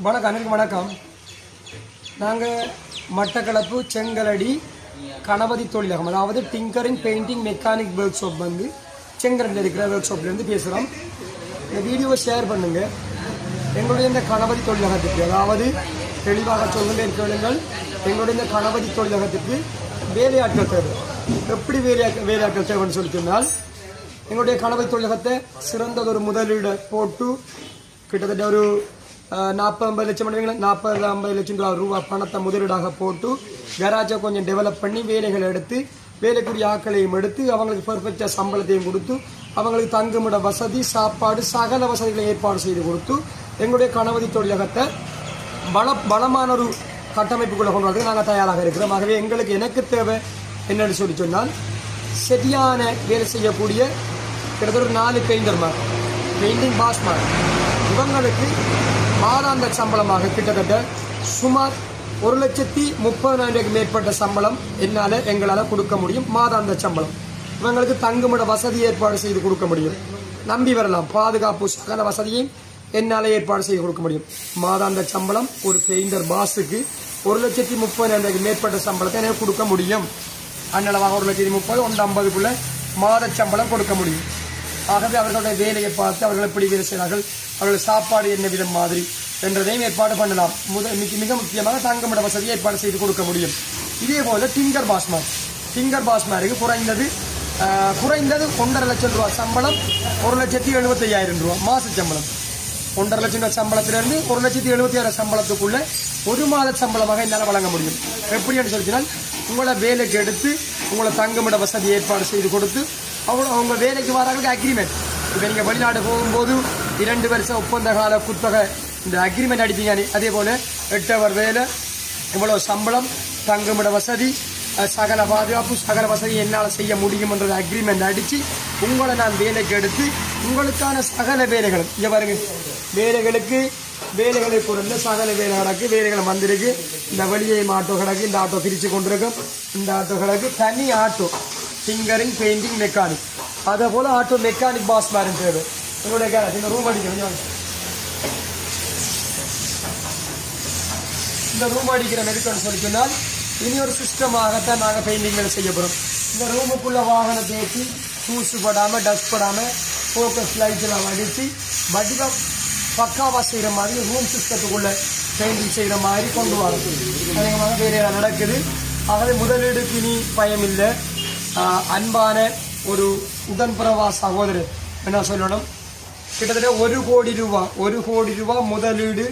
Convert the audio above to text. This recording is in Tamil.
வணக்கம். நாங்கள் மட்டக்களப்பு செங்கலடி கணபதி தொழிலகம், அதாவது tinkering painting mechanic work shop வந்து செங்கலடியில் இருக்கிற ஒர்க் ஷாப்லேருந்து பேசுகிறோம். இந்த வீடியோவை ஷேர் பண்ணுங்கள். எங்களுடைய இந்த கணபதி தொழிலகத்துக்கு, அதாவது தெளிவாக சொல்லுங்கள் இருக்கிறீர்கள், எங்களுடைய இந்த கணபதி தொழிலகத்துக்கு வேலையாட்கள் தேவை. எப்படி வேலையாட்கள் தேவைன்னு சொல்லி சொன்னால், எங்களுடைய கணபதி தொழிலகத்தை சிறந்ததொரு முதலீடு போட்டு கிட்டத்தட்ட ஒரு 40-50 லட்சம் 40-50 லட்சம் ரூபாய் பணத்தை முதலீடாக போட்டு கராஜை கொஞ்சம் டெவலப் பண்ணி வேலைகளை எடுத்து வேலைக்குரிய ஆட்களையும் எடுத்து அவங்களுக்கு பெர்ஃபெக்டாக சம்பளத்தையும் கொடுத்து அவங்களுக்கு தங்குமிட வசதி, சாப்பாடு, சகல வசதிகளை ஏற்பாடு செய்து கொடுத்து எங்களுடைய கணபதி தொழிலகத்தை பலமான ஒரு கட்டமைப்புக்குள்ளே கொண்டு வரதுக்கு நாங்கள் தயாராக இருக்கிறோம். ஆகவே எனக்கு தேவை என்னென்னு சொல்லி சொன்னால், சரியான வேலை செய்யக்கூடிய கிட்டத்தட்ட ஒரு 4 பெயிண்டர்மார், பெயிண்டிங் பாஸ்மார், இவங்களுக்கு மாதாந்த சம்பளமாக கிட்டத்தட்ட சுமார் 1,30,000 மேற்பட்ட சம்பளம் எங்களால் கொடுக்க முடியும். மாதாந்த சம்பளம். இவங்களுக்கு தங்குமிட வசதி ஏற்பாடு செய்து கொடுக்க முடியும். நம்பி வரலாம். பாதுகாப்பு சகல வசதியும் என்னால் ஏற்பாடு செய்து கொடுக்க முடியும். மாதாந்த சம்பளம் ஒரு பெயிண்டர் பாஸுக்கு 1,30,000 மேற்பட்ட சம்பளத்தை எனக்கு கொடுக்க முடியும். அன்னளவாக 1,30,000 150க்குள்ள மாத சம்பளம் கொடுக்க முடியும். ஆகவே அவர்களுடைய வேலையை பார்த்து அவர்கள் எப்படி வேலை செய்கிறார்கள், அவர்கள் சாப்பாடு என்ன விதம் மாதிரி என்றதையும் ஏற்பாடு பண்ணலாம். மிக முக்கியமாக தங்குமிட வசதியை ஏற்பாடு செய்து கொடுக்க முடியும். இதே போல டிங்கர் பாஸ்மாருக்கு குறைந்தது 1,50,000 ரூபாய் சம்பளம், 1,75,000 ரூபாய் மாச சம்பளம். 1,50,000 ரூபாய் சம்பளத்திலிருந்து 1,76,000 சம்பளத்துக்குள்ள ஒரு மாத சம்பளமாக என்னால் வழங்க முடியும். எப்படின்னு சொல்லினால், உங்களை வேலைக்கு எடுத்து உங்களை தங்குமிட வசதி ஏற்பாடு செய்து கொடுத்து அவங்க வேலைக்கு வராங்களுக்கு அக்ரிமெண்ட். இப்போ நீங்கள் வெளிநாடு போகும்போது 2 வருஷம் ஒப்பந்த கால குத்தகை இந்த அக்ரிமெண்ட் அடிப்பீங்க. அதே போல் 8 அவர் வேலை, இவ்வளோ சம்பளம், தங்குமிட வசதி, சகல பாதுகாப்பு, சகல வசதி என்னால் செய்ய முடியும்ன்றது அக்ரிமெண்ட் அடித்து உங்களை நான் வேலைக்கு எடுத்து உங்களுக்கான சகல வேலைகளும் இங்கே பாருங்க, வேலைகளை பொருந்த சகல வேலைகளை வந்திருக்கு. இந்த வெளியே ஆட்டோ கிடக்கு, இந்த ஆட்டோ பிரித்து கொண்டிருக்கும். இந்த ஆட்டோ கிடக்கு தனி ஆட்டோ டிங்கரிங் பெயிண்டிங் மெக்கானிக், அதே போல் ஆட்டோ மெக்கானிக் பாஸ் மாதிரி தேவை. உங்களுடைய இந்த ரூம் அடிக்கிறோம். இந்த ரூம் அடிக்கிற மெடிக்கல்னு சொல்லி சொன்னால், இனி ஒரு சிஸ்டமாகத்தான் நாங்கள் பெயிண்டிங் வேலை செய்ய போகிறோம். இந்த ரூமுக்குள்ள வாகனத்தை ஏற்றி தூசு படாமல், டஸ்ட் படாமல், ஃபோக்கஸ் லைட்லாம் அடித்து வடிவ பக்காவாக செய்கிற மாதிரி ரூம் சிஸ்டத்துக்குள்ளே பெயிண்டிங் செய்கிற மாதிரி கொண்டு வரோம். அதிகமாக வேலையாக நடக்குது. ஆகவே முதலீடுக்கு இனி பயம் இல்லை. அன்பான ஒரு உடன்பிறவா சகோதரர் என்ன சொல்லணும், கிட்டத்தட்ட 1 கோடி ரூபா முதலீடு